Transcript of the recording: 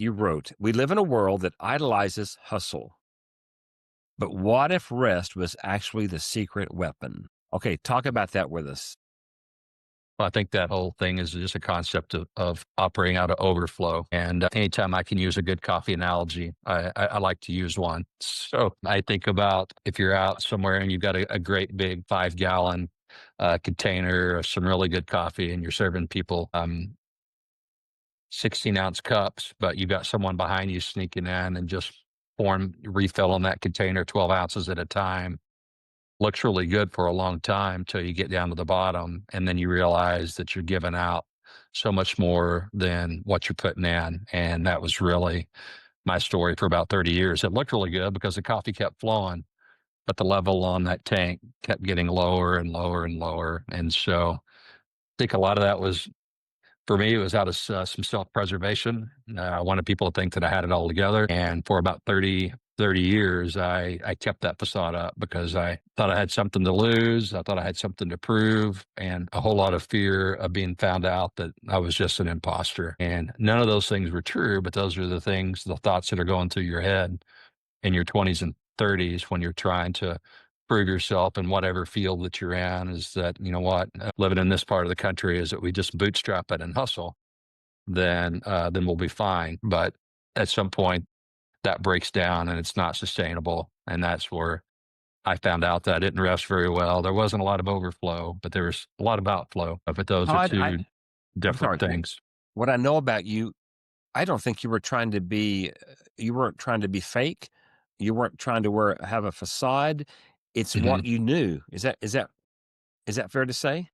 You wrote, "We live in a world that idolizes hustle. But what if rest was actually the secret weapon?" Okay, talk about that with us. Well, I think that whole thing is just a concept of operating out of overflow. And anytime I can use a good coffee analogy, I like to use one. So I think about if you're out somewhere and you've got a great big 5 gallon container of some really good coffee and you're serving people 16-ounce cups, but you've got someone behind you sneaking in and just pouring refill on that container 12 ounces at a time. Looks really good for a long time till you get down to the bottom, and then you realize that you're giving out so much more than what you're putting in, and that was really my story for about 30 years. It looked really good because the coffee kept flowing, but the level on that tank kept getting lower and lower and lower, and so I think a lot of that was for me, it was out of some self-preservation. I wanted people to think that I had it all together, and for about 30 years, I kept that facade up because I thought I had something to lose. I thought I had something to prove, and a whole lot of fear of being found out that I was just an imposter. And none of those things were true, but those are the things, the thoughts that are going through your head in your 20s and 30s when you're trying to prove yourself in whatever field that you're in. Is that, you know what, living in this part of the country is that we just bootstrap it and hustle, then we'll be fine. But at some point that breaks down and it's not sustainable. And that's where I found out that I didn't rest very well. There wasn't a lot of overflow, but there was a lot of outflow. But those are Todd, two I'm different sorry. things. What I know about you, I don't think you weren't trying to be fake. You weren't trying to have a facade. It's Mhm. what you knew. Is that fair to say?